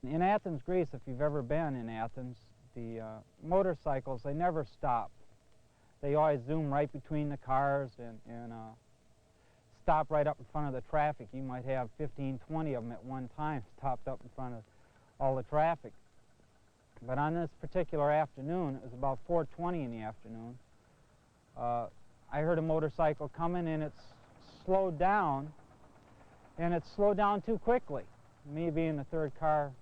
In Athens, Greece, if you've ever been in Athens, the motorcycles, they never stop. They always zoom right between the cars and stop right up in front of the traffic. You might have 15, 20 of them at one time stopped up in front of all the traffic. But on this particular afternoon, it was about 4:20 in the afternoon, I heard a motorcycle coming, and it's slowed down, and it's slowed down too quickly, me being the third car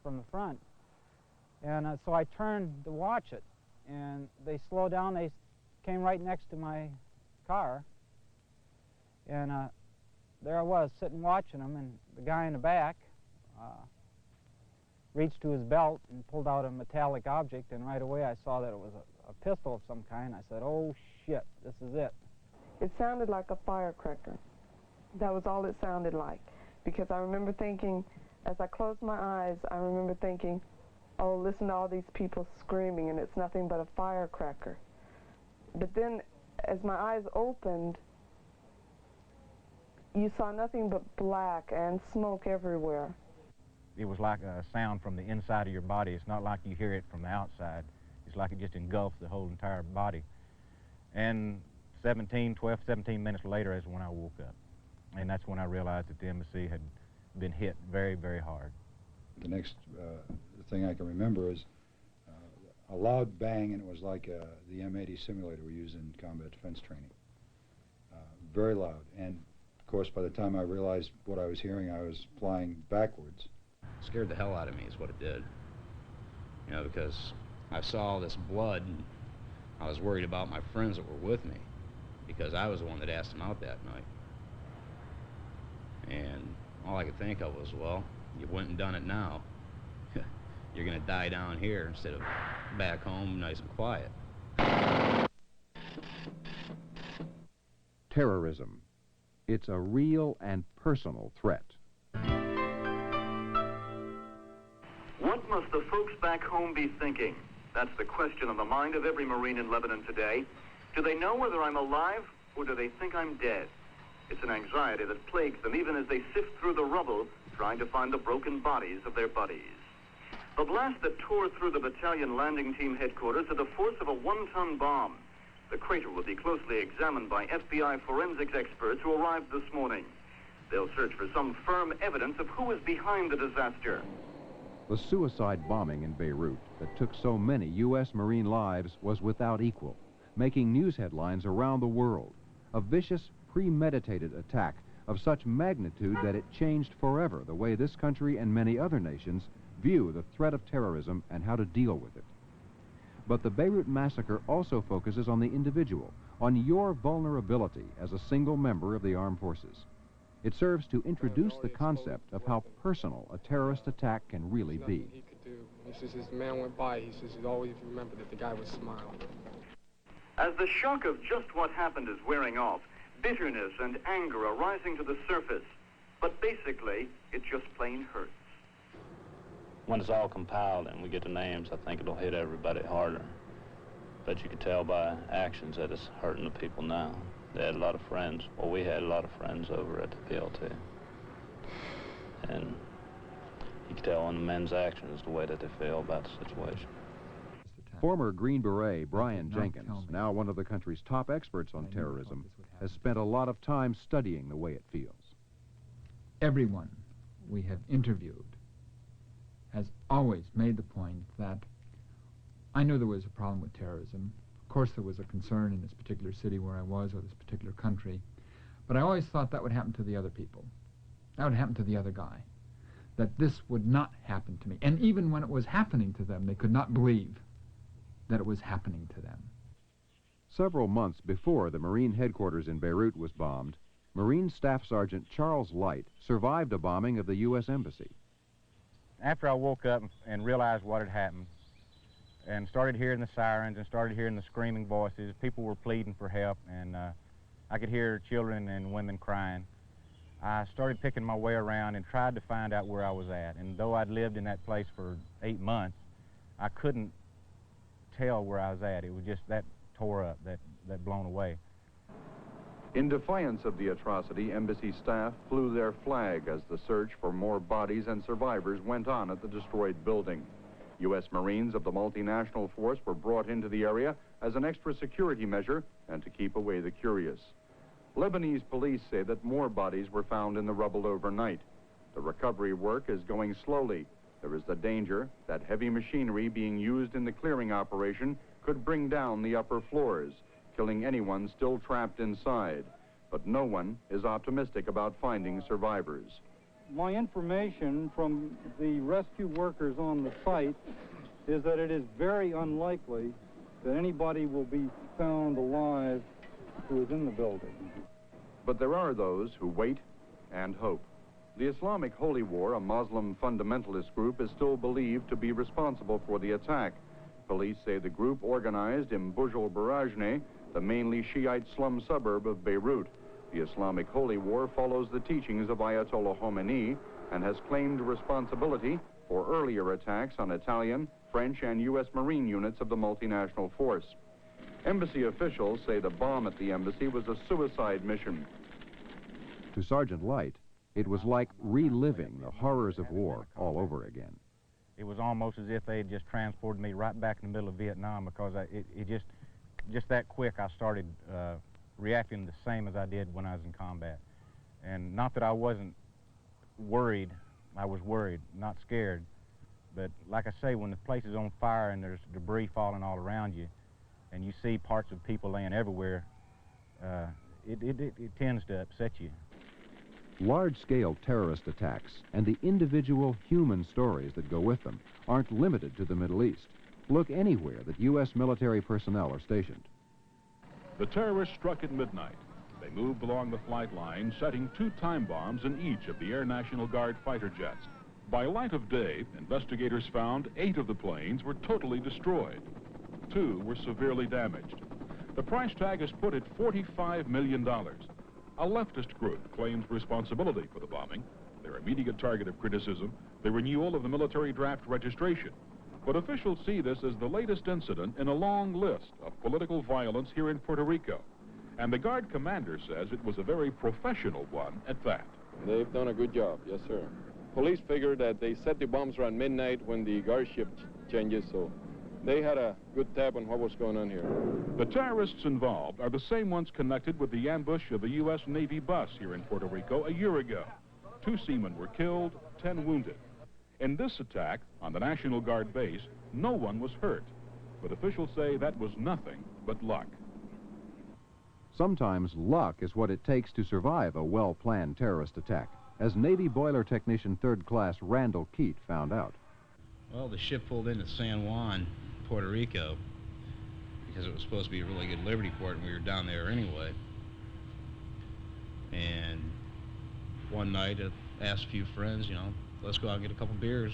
from the front. And so I turned to watch it, and they slowed down. They came right next to my car, and there I was sitting watching them, and the guy in the back reached to his belt and pulled out a metallic object, and right away I saw that it was a pistol of some kind. I said, "Oh shit, this is it." It sounded like a firecracker. That was all it sounded like, because I remember thinking, as I closed my eyes, I remember thinking, oh, listen to all these people screaming, and it's nothing but a firecracker. But then, as my eyes opened, you saw nothing but black and smoke everywhere. It was like a sound from the inside of your body. It's not like you hear it from the outside. It's like it just engulfs the whole entire body. And 12, 17 minutes later is when I woke up. And that's when I realized that the embassy had been hit very, very hard. The next thing I can remember is a loud bang, and it was like the M80 simulator we use in combat defense training. Very loud. And, of course, by the time I realized what I was hearing, I was flying backwards. It scared the hell out of me is what it did. You know, because I saw all this blood, and I was worried about my friends that were with me, because I was the one that asked them out that night. And all I could think of was, well, you went and done it now. You're going to die down here instead of back home nice and quiet. Terrorism. It's a real and personal threat. What must the folks back home be thinking? That's the question on the mind of every Marine in Lebanon today. Do they know whether I'm alive, or do they think I'm dead? It's an anxiety that plagues them even as they sift through the rubble, trying to find the broken bodies of their buddies. The blast that tore through the battalion landing team headquarters had the force of a 1-ton bomb. The crater will be closely examined by FBI forensics experts who arrived this morning. They'll search for some firm evidence of who is behind the disaster. The suicide bombing in Beirut that took so many U.S. Marine lives was without equal, making news headlines around the world. A vicious, premeditated attack of such magnitude that it changed forever the way this country and many other nations view the threat of terrorism and how to deal with it. But the Beirut massacre also focuses on the individual, on your vulnerability as a single member of the armed forces. It serves to introduce the concept of how personal a terrorist attack can really be. He could do. He says, as the man went by, he says he'd always remember that the guy was smiling. As the shock of just what happened is wearing off, bitterness and anger are rising to the surface. But basically, it just plain hurts. When it's all compiled and we get the names, I think it'll hit everybody harder. But you can tell by actions that it's hurting the people now. They had a lot of friends. Well, we had a lot of friends over at the PLT. And you can tell in the men's actions the way that they feel about the situation. Former Green Beret Brian Jenkins, now one of the country's top experts on terrorism, has spent a lot of time studying the way it feels. Everyone we have interviewed has always made the point that I knew there was a problem with terrorism. Of course there was a concern in this particular city where I was, or this particular country, but I always thought that would happen to the other people. That would happen to the other guy. That this would not happen to me. And even when it was happening to them, they could not believe that it was happening to them. Several months before the Marine headquarters in Beirut was bombed, Marine Staff Sergeant Charles Light survived a bombing of the U.S. Embassy. After I woke up and realized what had happened, and started hearing the sirens and started hearing the screaming voices, people were pleading for help, and I could hear children and women crying. I started picking my way around and tried to find out where I was at. And though I'd lived in that place for 8 months, I couldn't tell where I was at. It was just that tore up, that blown away. In defiance of the atrocity, embassy staff flew their flag as the search for more bodies and survivors went on at the destroyed building. U.S. Marines of the multinational force were brought into the area as an extra security measure and to keep away the curious. Lebanese police say that more bodies were found in the rubble overnight. The recovery work is going slowly. There is the danger that heavy machinery being used in the clearing operation could bring down the upper floors, killing anyone still trapped inside. But no one is optimistic about finding survivors. My information from the rescue workers on the site is that it is very unlikely that anybody will be found alive who is in the building. But there are those who wait and hope. The Islamic Holy War, a Muslim fundamentalist group, is still believed to be responsible for the attack. Police say the group organized in Burj al-Barajneh, the mainly Shiite slum suburb of Beirut. The Islamic Holy War follows the teachings of Ayatollah Khomeini and has claimed responsibility for earlier attacks on Italian, French, and U.S. Marine units of the multinational force. Embassy officials say the bomb at the embassy was a suicide mission. To Sergeant Light, it was like reliving the horrors of war all over again. It was almost as if they had just transported me right back in the middle of Vietnam, because it just that quick I started reacting the same as I did when I was in combat. And not that I wasn't worried, I was worried, not scared. But like I say, when the place is on fire and there's debris falling all around you, and you see parts of people laying everywhere, it tends to upset you. Large-scale terrorist attacks and the individual human stories that go with them aren't limited to the Middle East. Look anywhere that U.S. military personnel are stationed. The terrorists struck at midnight. They moved along the flight line, setting 2 time bombs in each of the Air National Guard fighter jets. By light of day, investigators found 8 of the planes were totally destroyed. 2 were severely damaged. The price tag is put at $45 million. A leftist group claims responsibility for the bombing, their immediate target of criticism, the renewal of the military draft registration. But officials see this as the latest incident in a long list of political violence here in Puerto Rico. And the Guard commander says it was a very professional one at that. They've done a good job, yes, sir. Police figured that they set the bombs around midnight when the guard shift changes, so they had a good tab on what was going on here. The terrorists involved are the same ones connected with the ambush of a U.S. Navy bus here in Puerto Rico a year ago. 2 seamen were killed, 10 wounded. In this attack on the National Guard base, no one was hurt. But officials say that was nothing but luck. Sometimes luck is what it takes to survive a well-planned terrorist attack, as Navy boiler technician 3rd Class Randall Keat found out. Well, the ship pulled into San Juan, Puerto Rico, because it was supposed to be a really good Liberty port, and we were down there anyway. And one night I asked a few friends, let's go out and get a couple beers,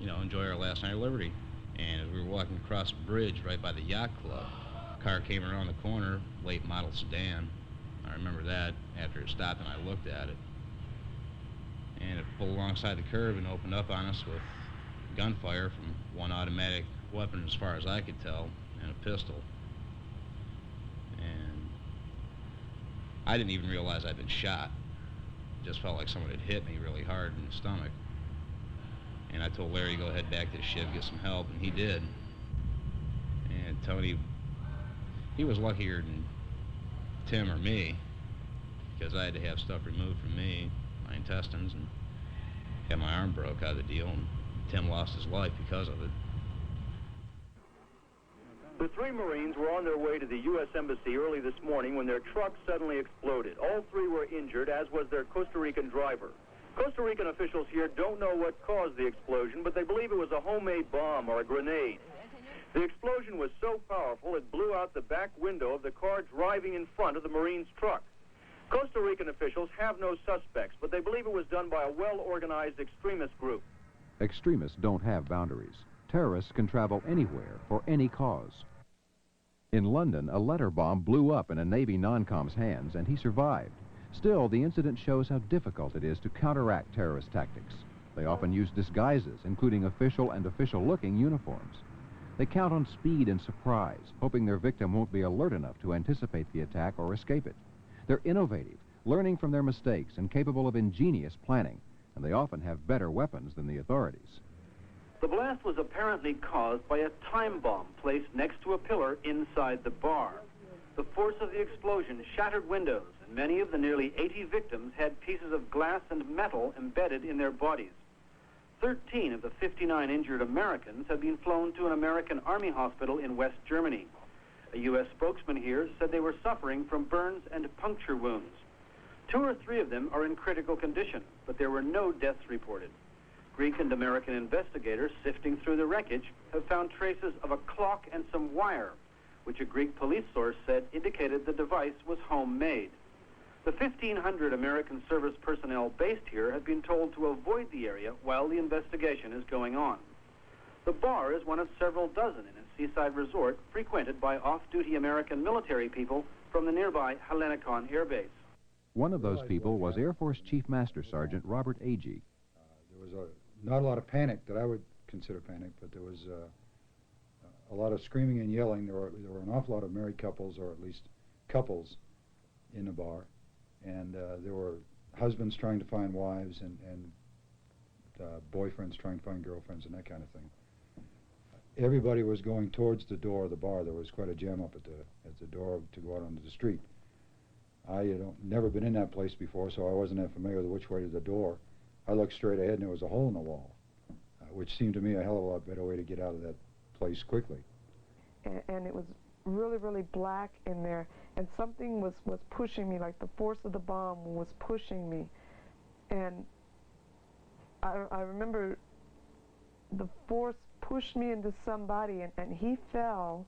enjoy our last night of Liberty. And as we were walking across the bridge right by the yacht club, a car came around the corner, late model sedan. I remember that after it stopped and I looked at it. And it pulled alongside the curb and opened up on us with gunfire from one automatic weapon, as far as I could tell, and a pistol. And I didn't even realize I'd been shot. It just felt like someone had hit me really hard in the stomach. And I told Larry to go head back to the ship, get some help, and he did. And Tony, he was luckier than Tim or me, because I had to have stuff removed from me, my intestines, and had my arm broke out of the deal, and Tim lost his life because of it. The 3 Marines were on their way to the U.S. Embassy early this morning when their truck suddenly exploded. All 3 were injured, as was their Costa Rican driver. Costa Rican officials here don't know what caused the explosion, but they believe it was a homemade bomb or a grenade. The explosion was so powerful it blew out the back window of the car driving in front of the Marines' truck. Costa Rican officials have no suspects, but they believe it was done by a well-organized extremist group. Extremists don't have boundaries. Terrorists can travel anywhere for any cause. In London, a letter bomb blew up in a Navy non-com's hands, and he survived. Still, the incident shows how difficult it is to counteract terrorist tactics. They often use disguises, including official and official-looking uniforms. They count on speed and surprise, hoping their victim won't be alert enough to anticipate the attack or escape it. They're innovative, learning from their mistakes and capable of ingenious planning, and they often have better weapons than the authorities. The blast was apparently caused by a time bomb placed next to a pillar inside the bar. The force of the explosion shattered windows, and many of the nearly 80 victims had pieces of glass and metal embedded in their bodies. 13 of the 59 injured Americans have been flown to an American Army hospital in West Germany. A U.S. spokesman here said they were suffering from burns and puncture wounds. 2 or 3 of them are in critical condition, but there were no deaths reported. Greek and American investigators sifting through the wreckage have found traces of a clock and some wire, which a Greek police source said indicated the device was homemade. The 1,500 American service personnel based here have been told to avoid the area while the investigation is going on. The bar is one of several dozen in a seaside resort frequented by off-duty American military people from the nearby Helenikon Air Base. One of those people was Air Force Chief Master Sergeant Robert Agee. There was not a lot of panic that I would consider panic, but there was a lot of screaming and yelling. There were an awful lot of married couples, or at least couples, in the bar. And there were husbands trying to find wives and boyfriends trying to find girlfriends and that kind of thing. Everybody was going towards the door of the bar. There was quite a jam up at the door to go out onto the street. I never been in that place before, so I wasn't that familiar with which way to the door. I looked straight ahead and there was a hole in the wall, which seemed to me a hell of a lot better way to get out of that place quickly. And it was really, really black in there, and something was pushing me, like the force of the bomb was pushing me. And I remember the force pushed me into somebody, and he fell,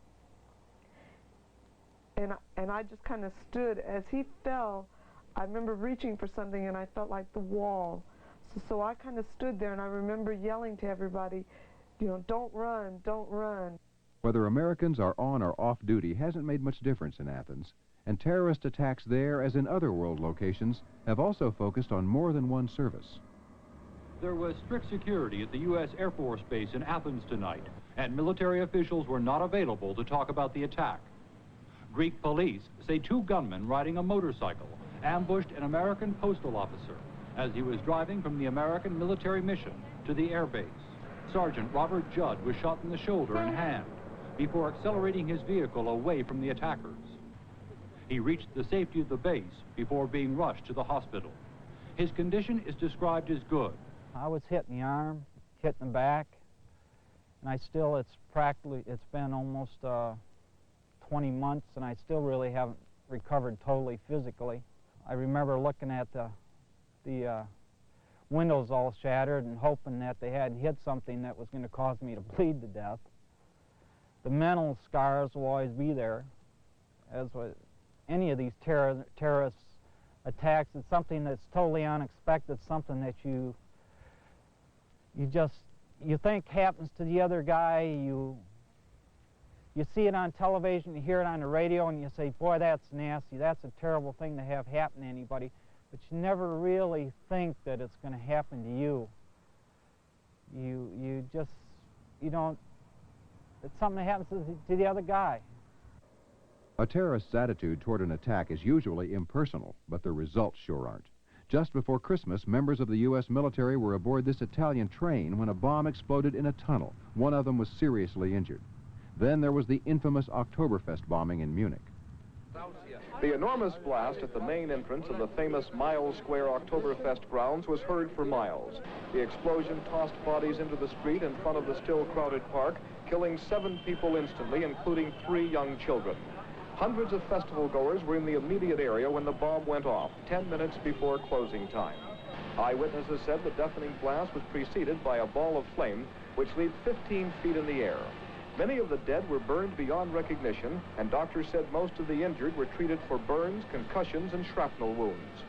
and I just kind of stood. As he fell, I remember reaching for something, and I felt like the wall. So I kind of stood there, and I remember yelling to everybody, you know, don't run, don't run. Whether Americans are on or off duty hasn't made much difference in Athens, and terrorist attacks there, as in other world locations, have also focused on more than one service. There was strict security at the U.S. Air Force Base in Athens tonight, and military officials were not available to talk about the attack. Greek police say 2 gunmen riding a motorcycle ambushed an American postal officer as he was driving from the American military mission to the air base. Sergeant Robert Judd was shot in the shoulder and hand before accelerating his vehicle away from the attackers. He reached the safety of the base before being rushed to the hospital. His condition is described as good. I was hit in the arm, hit in the back, and it's been almost 20 months, and I still really haven't recovered totally physically. I remember looking at the windows all shattered and hoping that they hadn't hit something that was going to cause me to bleed to death. The mental scars will always be there, as with any of these terrorist attacks. It's something that's totally unexpected, something that you think happens to the other guy. You see it on television, you hear it on the radio, and you say, boy, that's nasty, that's a terrible thing to have happen to anybody. But you never really think that it's going to happen to you. You don't, it's something that happens to the other guy. A terrorist's attitude toward an attack is usually impersonal, but the results sure aren't. Just before Christmas, members of the U.S. military were aboard this Italian train when a bomb exploded in a tunnel. One of them was seriously injured. Then there was the infamous Oktoberfest bombing in Munich. The enormous blast at the main entrance of the famous Mile Square Oktoberfest grounds was heard for miles. The explosion tossed bodies into the street in front of the still crowded park, killing 7 people instantly, including 3 young children. Hundreds of festival goers were in the immediate area when the bomb went off, 10 minutes before closing time. Eyewitnesses said the deafening blast was preceded by a ball of flame which leaped 15 feet in the air. Many of the dead were burned beyond recognition, and doctors said most of the injured were treated for burns, concussions, and shrapnel wounds.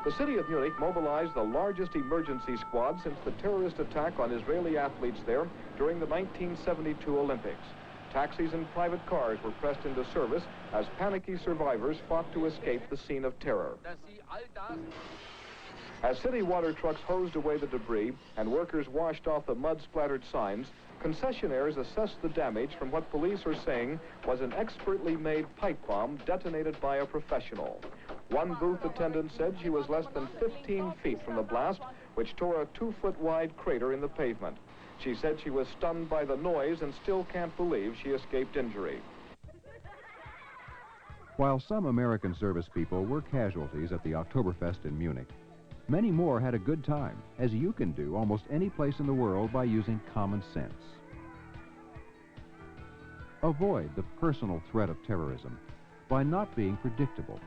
The city of Munich mobilized the largest emergency squad since the terrorist attack on Israeli athletes there during the 1972 Olympics. Taxis and private cars were pressed into service as panicky survivors fought to escape the scene of terror. As city water trucks hosed away the debris and workers washed off the mud-splattered signs, concessionaires assessed the damage from what police are saying was an expertly made pipe bomb detonated by a professional. One booth attendant said she was less than 15 feet from the blast, which tore a 2-foot-wide crater in the pavement. She said she was stunned by the noise and still can't believe she escaped injury. While some American service people were casualties at the Oktoberfest in Munich, many more had a good time, as you can do almost any place in the world by using common sense. Avoid the personal threat of terrorism by not being predictable.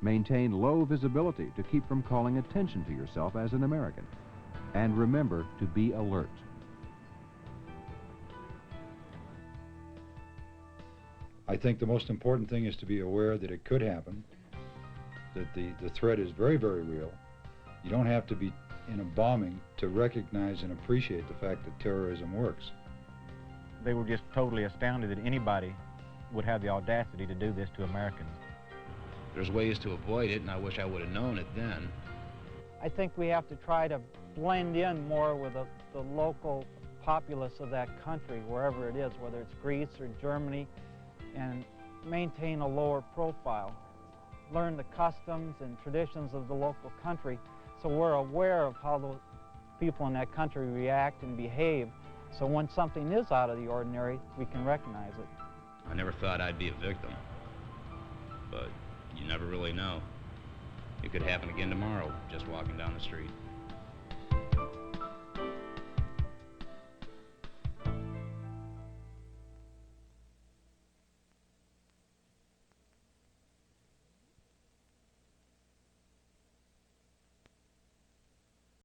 Maintain low visibility to keep from calling attention to yourself as an American. And remember to be alert. I think the most important thing is to be aware that it could happen, that the threat is very, very real. You don't have to be in a bombing to recognize and appreciate the fact that terrorism works. They were just totally astounded that anybody would have the audacity to do this to Americans. There's ways to avoid it, and I wish I would have known it then. I think we have to try to blend in more with the local populace of that country, wherever it is, whether it's Greece or Germany, and maintain a lower profile. Learn the customs and traditions of the local country so we're aware of how those people in that country react and behave, so when something is out of the ordinary, we can recognize it. I never thought I'd be a victim, but you never really know. It could happen again tomorrow, just walking down the street.